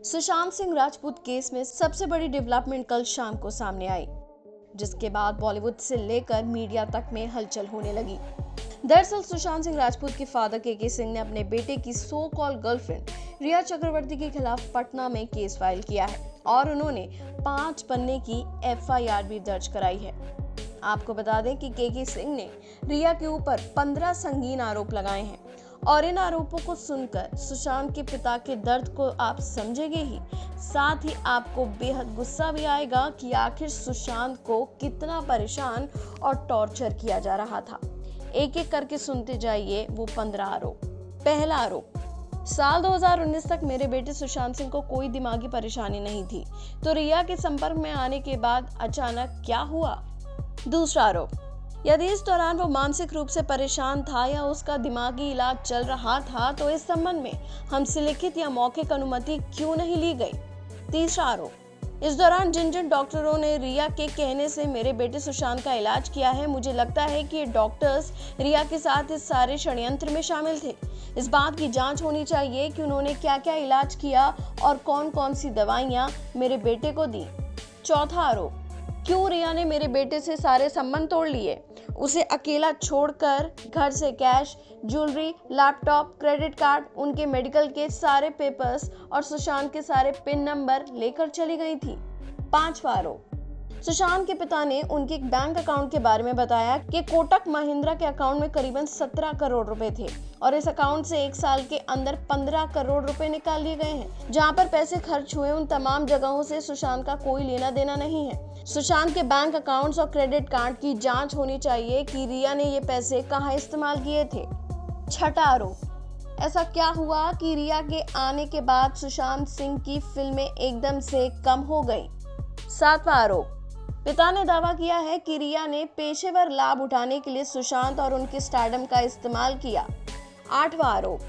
Sushant Singh Rajput case में सबसे बड़ी डेवलपमेंट कल शाम को सामने आई, जिसके बाद बॉलीवुड से लेकर मीडिया तक में हलचल होने लगी। दरअसल सुशांत सिंह राजपूत के फादर के सिंह ने अपने बेटे की सो कॉल गर्लफ्रेंड रिया चक्रवर्ती के खिलाफ पटना में केस फाइल किया है और उन्होंने 5 पन्ने की FIR भी दर्ज कराई है। आपको बता दें कि के सिंह ने रिया के ऊपर 15 संगीन आरोप लगाए हैं और इन आरोपों को सुनकर सुशांत के पिता के दर्द को आप समझेंगे ही, साथ ही आपको बेहद गुस्सा भी आएगा कि आखिर सुशांत को कितना परेशान और टॉर्चर किया जा रहा था। एक एक करके सुनते जाइए वो 15 आरोप। पहला आरोप, साल 2019 तक मेरे बेटे सुशांत सिंह को कोई दिमागी परेशानी नहीं थी, तो रिया के संपर्क में आने के बाद अचानक क्या हुआ। दूसरा आरोप, यदि इस दौरान वो मानसिक रूप से परेशान था या उसका दिमागी इलाज चल रहा था तो इस संबंध में हमसे लिखित या मौखिक अनुमति क्यों नहीं ली गई। तीसरा आरोप, इस दौरान जिन डॉक्टरों ने रिया के कहने से मेरे बेटे सुशांत का इलाज किया है, मुझे लगता है कि ये डॉक्टर्स रिया के साथ इस सारे षड्यंत्र में शामिल थे। इस बात की जांच होनी चाहिए कि उन्होंने क्या क्या इलाज किया और कौन कौन सी दवाइयां मेरे बेटे को दी। चौथा आरोप, क्यों रिया ने मेरे बेटे से सारे संबंध तोड़ लिए, उसे अकेला छोड़कर घर से cash, jewellery, laptop, credit card, उनके मेडिकल के सारे पेपर्स और सुशांत के सारे पिन नंबर लेकर चली गई थी। पांचवा आरोप, सुशांत के पिता ने उनके एक बैंक अकाउंट के बारे में बताया कि कोटक महिंद्रा के अकाउंट में करीबन 17 करोड़ रुपए थे और इस अकाउंट से 1 साल के अंदर 15 करोड़ रुपए निकाल लिए गए हैं। जहां पर पैसे खर्च हुए उन तमाम जगहों से सुशांत का कोई लेना देना नहीं है। सुशांत के बैंक अकाउंट्स और क्रेडिट कार्ड की जांच होनी चाहिए कि रिया ने ये पैसे कहां इस्तेमाल किए थे। छठा आरोप, ऐसा क्या हुआ कि रिया के आने के बाद सुशांत सिंह की फिल्में एकदम से कम हो गई। सातवां आरोप, पिता ने दावा किया है कि रिया ने पेशेवर लाभ उठाने के लिए सुशांत और उनके स्टारडम का इस्तेमाल किया। आठवां आरोप,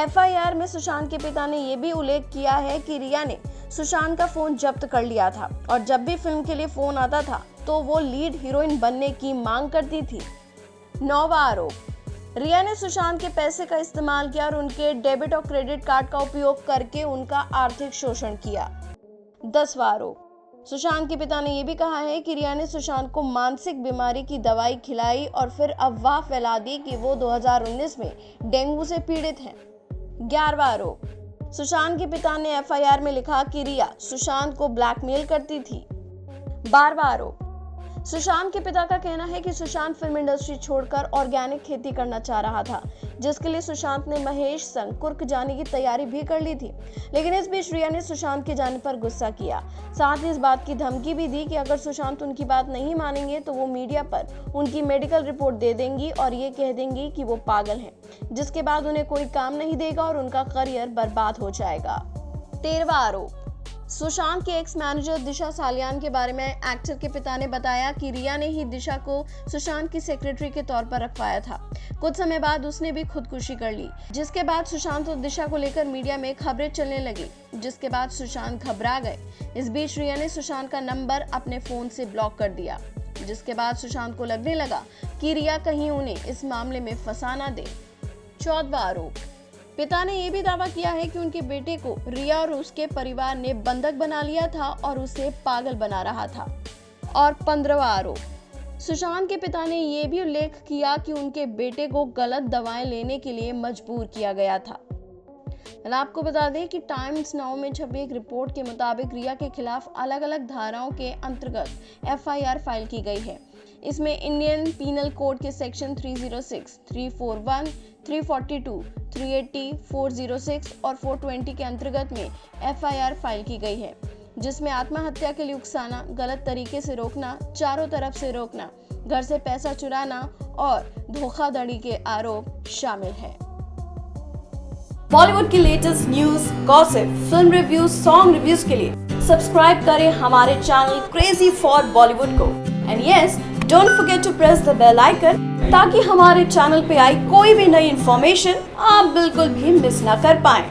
FIR में सुशांत के पिता ने यह भी उल्लेख किया है कि रिया ने सुशांत का फोन जब्त कर लिया था और जब भी फिल्म के लिए फोन आता था तो वो लीड हीरोइन बनने की मांग करती थी। 9वां आरोप, रिया ने सुशांत के पैसे का इस्तेमाल किया और उनके डेबिट और क्रेडिट कार्ड का उपयोग करके उनका आर्थिक शोषण किया। 10वां आरोप, सुशांत के पिता ने यह भी कहा है कि रिया ने सुशांत को मानसिक बीमारी की दवाई खिलाई और फिर अफवाह फैला दी कि वो 2019 में डेंगू से पीड़ित हैं। 11वां आरोप, सुशांत के पिता ने FIR में लिखा कि रिया सुशांत को ब्लैकमेल करती थी। 12वां आरोप, सुशांत के पिता का कहना है कि सुशांत फिल्म इंडस्ट्री छोड़कर ऑर्गेनिक खेती करना चाह रहा था, जिसके लिए सुशांत ने महेश संग कुर्क जाने की तैयारी भी कर ली थी। लेकिन इस बीच रिया ने सुशांत के जाने पर गुस्सा किया, साथ ही इस बात की धमकी भी दी कि अगर सुशांत उनकी बात नहीं मानेंगे तो वो मीडिया पर उनकी मेडिकल रिपोर्ट दे देंगी और ये कह देंगी कि वो पागल हैं, जिसके बाद उन्हें कोई काम नहीं देगा और उनका करियर बर्बाद हो जाएगा। 13वां आरोप, सुशांत के एक्स मैनेजर दिशा सालियान के बारे में एक्टर के पिता ने बताया कि रिया ने ही दिशा को सुशांत की सेक्रेटरी के तौर पर रखवाया था। कुछ समय बाद उसने भी खुदकुशी कर ली, जिसके बाद सुशांत और दिशा को लेकर मीडिया में खबरें चलने लगी, जिसके बाद सुशांत घबरा गए। इस बीच रिया ने सुशांत का नंबर अपने फोन से ब्लॉक कर दिया, जिसके बाद सुशांत को लगने लगा कि रिया कहीं उन्हें इस मामले में फंसा ना दे। 14वां आरोप, पिता ने यह भी दावा किया है कि उनके बेटे को रिया और उसके परिवार ने बंधक बना लिया था और उसे पागल बना रहा था। और 15वां आरोप, सुशांत के पिता ने यह भी उल्लेख किया कि उनके बेटे को गलत दवाएं लेने के लिए मजबूर किया गया था। आपको बता दें कि टाइम्स नाउ में छपी एक रिपोर्ट के मुताबिक रिया के खिलाफ अलग अलग धाराओं के अंतर्गत FIR फाइल की गई है। इसमें इंडियन पीनल कोड के सेक्शन 306, 341, 342, 380, 406 और 420 के अंतर्गत में FIR फाइल की गई है, जिसमें आत्महत्या के लिए उकसाना, गलत तरीके से रोकना, चारों तरफ से रोकना, घर से पैसा चुराना और धोखाधड़ी के आरोप शामिल हैं। बॉलीवुड की latest news, gossip, film reviews, song reviews के लिए सब्सक्राइब करें हमारे चैनल क्रेजी फॉर बॉलीवुड को। And yes, don't forget to press the bell icon ताकि हमारे चैनल पे आई कोई भी नई इंफॉर्मेशन आप बिल्कुल भी मिस ना कर पाएं।